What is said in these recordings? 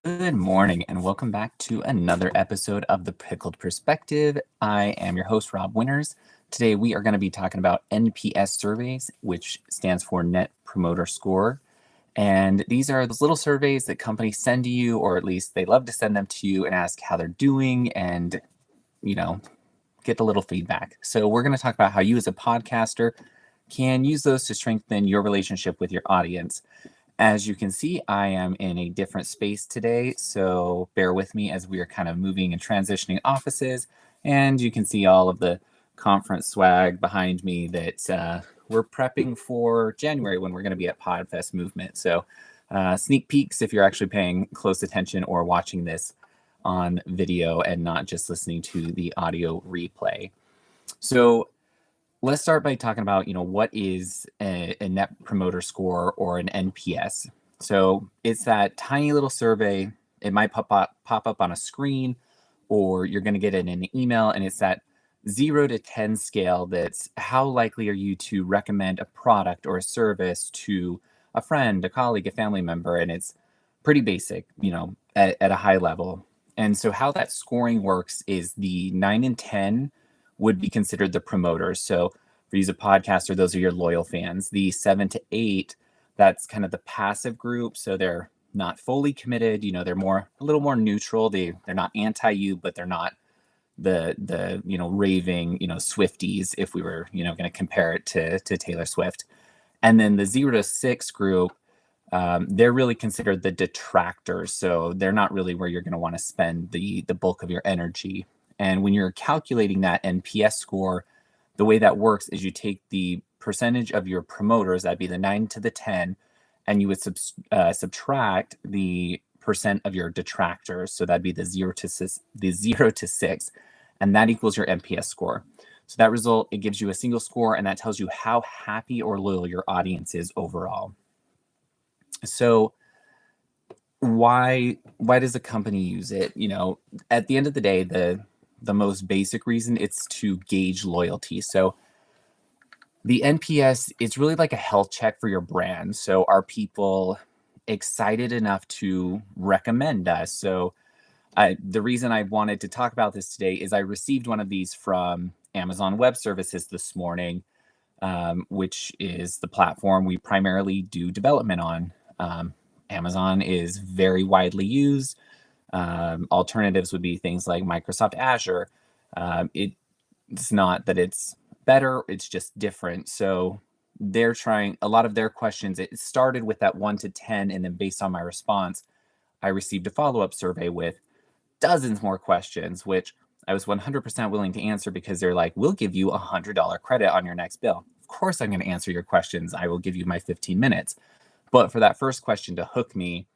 Good morning, and welcome back to another episode of the Pickled Perspective. I am your host, Rob Winters. Today, we are going to be talking about NPS surveys, which stands for Net Promoter Score. And these are those little surveys that companies send to you, or at least they love to send them to you and ask how they're doing and, get a little feedback. So we're going to talk about how you as a podcaster can use those to strengthen your relationship with your audience. As you can see, I am in a different space today, so bear with me as we are kind of moving and transitioning offices. And you can see all of the conference swag behind me that we're prepping for January when we're going to be at PodFest Movement. So sneak peeks if you're actually paying close attention or watching this on video and not just listening to the audio replay. So let's start by talking about, what is a Net Promoter Score or an NPS. So it's that tiny little survey. It might pop up on a screen, or you're going to get it in an email, and it's that 0 to 10 scale. That's how likely are you to recommend a product or a service to a friend, a colleague, a family member, and it's pretty basic, at a high level. And so how that scoring works is the 9 and 10 would be considered the promoters. So for you as a podcaster, those are your loyal fans. The 7 to 8, that's kind of the passive group. So they're not fully committed. They're a little more neutral. They're not anti you, but they're not the raving, Swifties, if we were, going to compare it to Taylor Swift. And then the 0 to 6 group, they're really considered the detractors. So they're not really where you're going to want to spend the bulk of your energy. And when you're calculating that NPS score, the way that works is you take the percentage of your promoters, that'd be the 9 to the 10, and you would subtract the percent of your detractors. So that'd be the 0 to 6, and that equals your NPS score. So that result, it gives you a single score, and that tells you how happy or loyal your audience is overall. So why does a company use it? At the end of the day, the most basic reason, it's to gauge loyalty. So the NPS, it's really like a health check for your brand. So are people excited enough to recommend us? So the reason I wanted to talk about this today is I received one of these from Amazon Web Services this morning, which is the platform we primarily do development on. Amazon is very widely used. Alternatives would be things like Microsoft Azure. It's not that it's better, it's just different. So they're trying, a lot of their questions, it started with that 1 to 10, and then based on my response, I received a follow-up survey with dozens more questions, which I was 100% willing to answer, because they're like, we'll give you $100 credit on your next bill. Of course I'm going to answer your questions. I will give you my 15 minutes. But for that first question to hook me,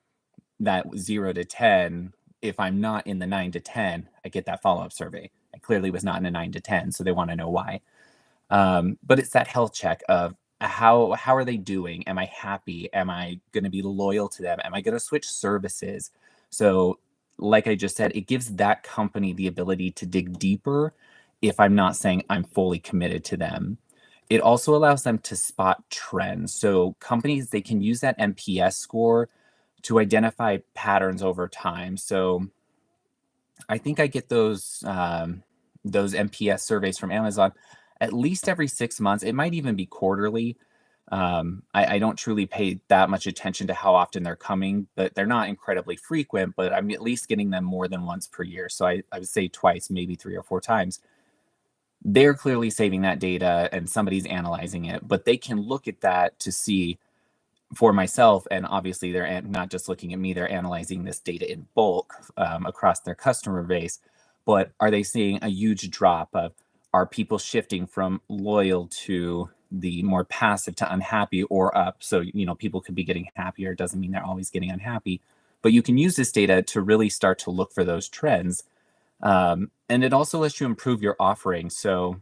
that 0 to 10, if I'm not in the 9 to 10, I get that follow-up survey. I clearly was not in a 9 to 10, so they want to know why. But it's that health check of how are they doing? Am I happy? Am I going to be loyal to them? Am I going to switch services? So like I just said, it gives that company the ability to dig deeper if I'm not saying I'm fully committed to them. It also allows them to spot trends. So companies, they can use that NPS score to identify patterns over time. So I think I get those NPS surveys from Amazon at least every 6 months. It might even be quarterly. I don't truly pay that much attention to how often they're coming, but they're not incredibly frequent, but I'm at least getting them more than once per year. So I would say twice, maybe 3 or 4 times. They're clearly saving that data and somebody's analyzing it, but they can look at that to see for myself. And obviously they're not just looking at me, they're analyzing this data in bulk across their customer base. But are they seeing a huge drop of, are people shifting from loyal to the more passive to unhappy, or up? So, people could be getting happier. It doesn't mean they're always getting unhappy, but you can use this data to really start to look for those trends. And it also lets you improve your offering. So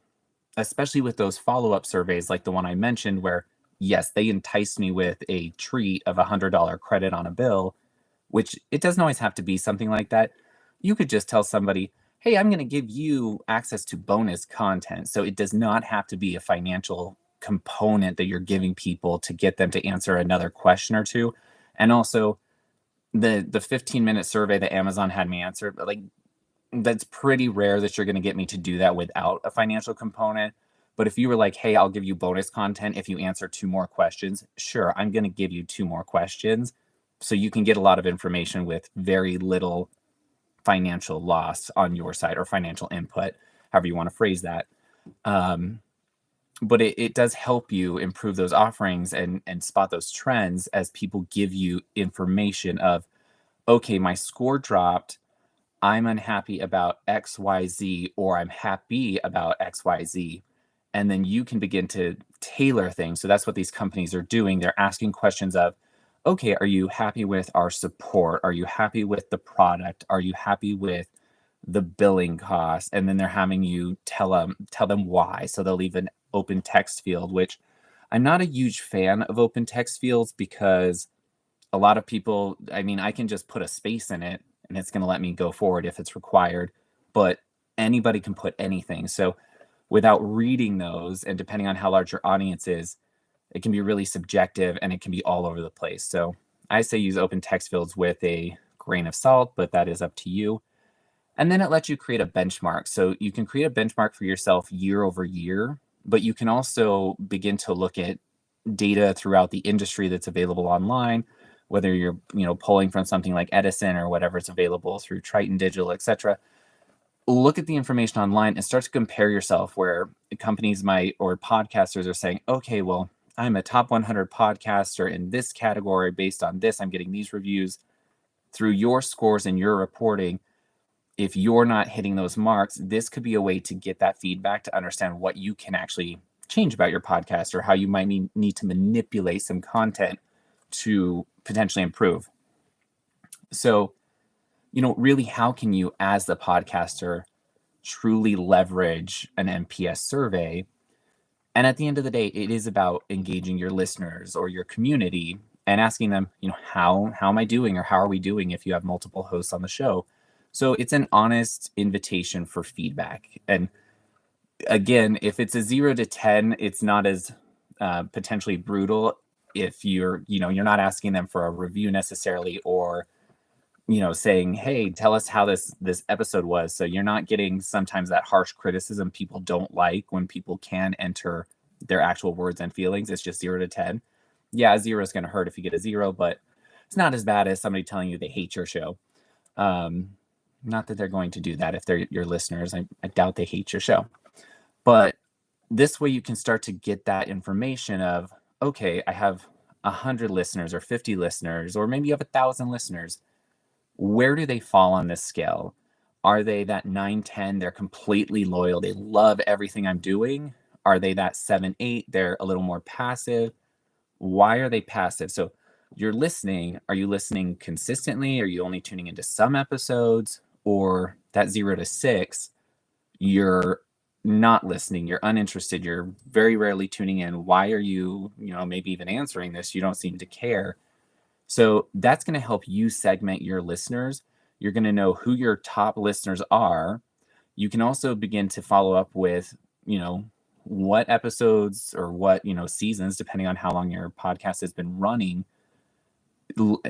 especially with those follow-up surveys, like the one I mentioned, where yes, they enticed me with a treat of $100 credit on a bill, which it doesn't always have to be something like that. You could just tell somebody, hey, I'm going to give you access to bonus content. So it does not have to be a financial component that you're giving people to get them to answer another question or two. And also, the 15-minute survey that Amazon had me answer, like, that's pretty rare that you're going to get me to do that without a financial component. But if you were like, hey, I'll give you bonus content if you answer 2 more questions, sure, I'm going to give you 2 more questions so you can get a lot of information with very little financial loss on your side, or financial input, however you want to phrase that. But it does help you improve those offerings and spot those trends as people give you information of, okay, my score dropped, I'm unhappy about XYZ, or I'm happy about XYZ. And then you can begin to tailor things. So that's what these companies are doing. They're asking questions of, okay, are you happy with our support? Are you happy with the product? Are you happy with the billing costs? And then they're having you tell them why. So they'll leave an open text field, which I'm not a huge fan of open text fields, because a lot of people, I mean, I can just put a space in it and it's going to let me go forward if it's required, but anybody can put anything. So without reading those, and depending on how large your audience is, it can be really subjective and it can be all over the place. So I say use open text fields with a grain of salt, but that is up to you. And then it lets you create a benchmark. So you can create a benchmark for yourself year over year, but you can also begin to look at data throughout the industry that's available online, whether you're pulling from something like Edison or whatever's available through Triton Digital, etc. Look at the information online and start to compare yourself, where companies might, or podcasters are saying, okay, well, I'm a top 100 podcaster in this category based on this. I'm getting these reviews. Through your scores and your reporting, if you're not hitting those marks, this could be a way to get that feedback to understand what you can actually change about your podcast, or how you might need to manipulate some content to potentially improve. So, really, how can you, as the podcaster, truly leverage an NPS survey? And at the end of the day, it is about engaging your listeners or your community and asking them, how am I doing, or how are we doing if you have multiple hosts on the show? So it's an honest invitation for feedback. And again, if it's a 0 to 10, it's not as potentially brutal if you're not asking them for a review necessarily, or saying, hey, tell us how this episode was. So you're not getting sometimes that harsh criticism people don't like, when people can enter their actual words and feelings. It's just 0 to 10. Yeah, a 0 is going to hurt if you get a 0, but it's not as bad as somebody telling you they hate your show. Not that they're going to do that if they're your listeners. I doubt they hate your show. But this way you can start to get that information of, okay, I have 100 listeners or 50 listeners, or maybe you have 1,000 listeners. Where do they fall on this scale? Are they that 9, 10? They're completely loyal. They love everything I'm doing. Are they that 7, 8? They're a little more passive. Why are they passive? So you're listening. Are you listening consistently? Are you only tuning into some episodes? Or that 0 to 6, you're not listening. You're uninterested. You're very rarely tuning in. Why are you, maybe even answering this? You don't seem to care. So that's going to help you segment your listeners. You're going to know who your top listeners are. You can also begin to follow up with, what episodes or what, seasons, depending on how long your podcast has been running,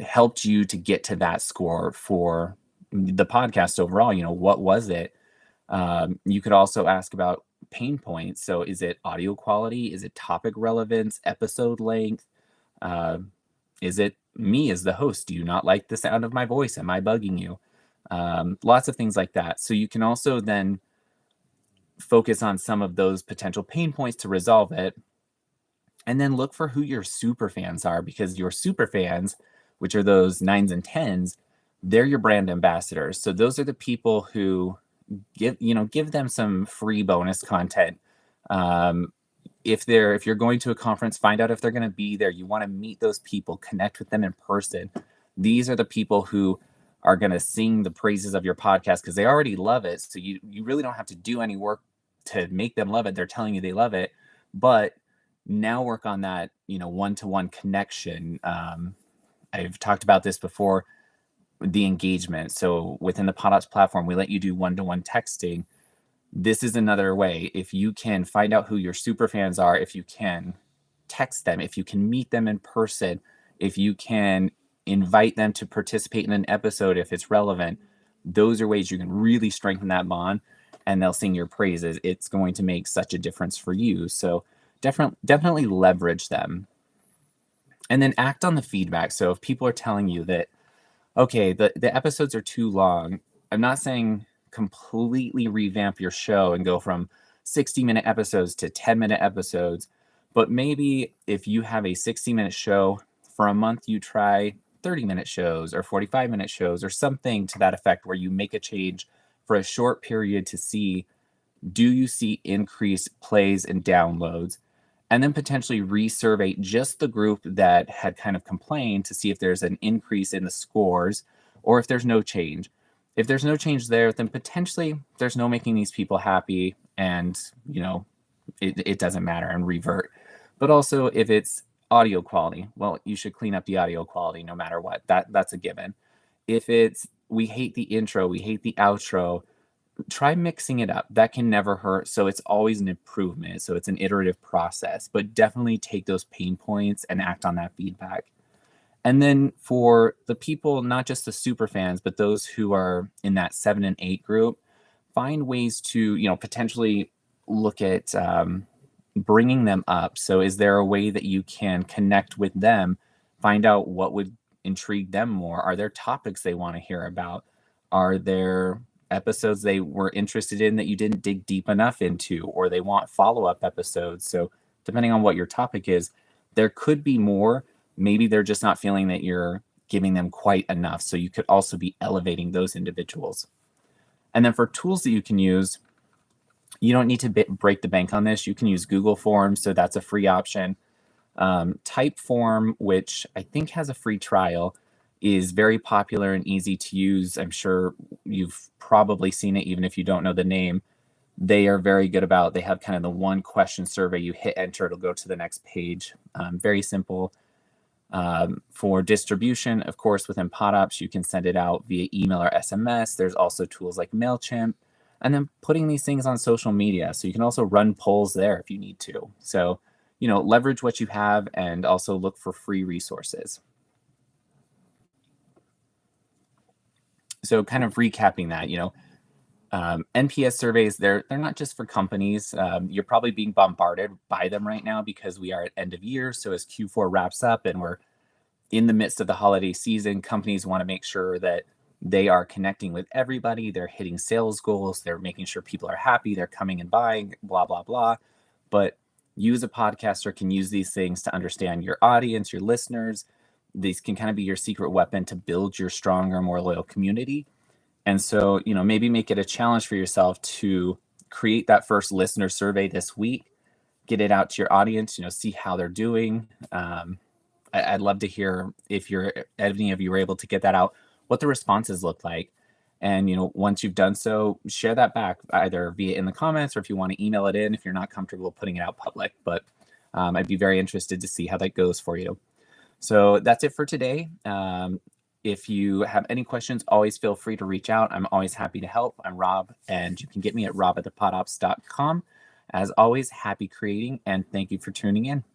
helped you to get to that score for the podcast overall. What was it? You could also ask about pain points. So is it audio quality? Is it topic relevance, episode length? Is it me as the host? Do you not like the sound of my voice? Am I bugging you? Lots of things like that. So you can also then focus on some of those potential pain points to resolve it. And then look for who your super fans are, because your super fans, which are those 9s and 10s, they're your brand ambassadors. So those are the people who give them some free bonus content. If you're going to a conference, find out if they're going to be there. You want to meet those people, connect with them in person. These are the people who are going to sing the praises of your podcast because they already love it. So you really don't have to do any work to make them love it. They're telling you they love it, but now work on that, one-to-one connection. I've talked about this before, the engagement. So within the PodOps platform, we let you do one-to-one texting. This is another way. If you can find out who your super fans are, if you can text them, if you can meet them in person, if you can invite them to participate in an episode if it's relevant. Those are ways you can really strengthen that bond, and they'll sing your praises. It's going to make such a difference for you. So definitely leverage them. And then act on the feedback. So if people are telling you that, okay, the episodes are too long, I'm not saying completely revamp your show and go from 60-minute episodes to 10-minute episodes, but maybe if you have a 60-minute show, for a month you try 30-minute shows or 45-minute shows or something to that effect, where you make a change for a short period to see, do you see increased plays and downloads? And then potentially resurvey just the group that had kind of complained to see if there's an increase in the scores or if there's no change. If there's no change there, then potentially there's no making these people happy, and it doesn't matter, and revert. But also if it's audio quality, well, you should clean up the audio quality no matter what. That's a given. If it's, we hate the intro, we hate the outro, try mixing it up. That can never hurt. So it's always an improvement. So it's an iterative process, but definitely take those pain points and act on that feedback. And then for the people, not just the super fans, but those who are in that 7 and 8 group, find ways to, potentially look at bringing them up. So is there a way that you can connect with them, find out what would intrigue them more? Are there topics they want to hear about? Are there episodes they were interested in that you didn't dig deep enough into, or they want follow-up episodes? So depending on what your topic is, there could be more. Maybe they're just not feeling that you're giving them quite enough. So you could also be elevating those individuals. And then for tools that you can use, you don't need to break the bank on this. You can use Google Forms, so that's a free option. Typeform, which I think has a free trial, is very popular and easy to use. I'm sure you've probably seen it, even if you don't know the name. They are very good about, they have kind of the one question survey. You hit enter, it'll go to the next page. Very simple. For distribution, of course, within PodOps, you can send it out via email or SMS. There's also tools like MailChimp, and then putting these things on social media. So you can also run polls there if you need to. So, leverage what you have and also look for free resources. So kind of recapping that, NPS surveys, they're not just for companies. You're probably being bombarded by them right now because we are at end of year. So as Q4 wraps up and we're in the midst of the holiday season, companies want to make sure that they are connecting with everybody. They're hitting sales goals. They're making sure people are happy. They're coming and buying, blah, blah, blah. But you as a podcaster can use these things to understand your audience, your listeners. These can kind of be your secret weapon to build your stronger, more loyal community. And so, maybe make it a challenge for yourself to create that first listener survey this week, get it out to your audience, see how they're doing. I'd love to hear if any of you were able to get that out, what the responses look like. And, once you've done so, share that back either via in the comments, or if you want to email it in, if you're not comfortable putting it out public. But I'd be very interested to see how that goes for you. So that's it for today. If you have any questions, always feel free to reach out. I'm always happy to help. I'm Rob, and you can get me at rob@thepodops.com. As always, happy creating, and thank you for tuning in.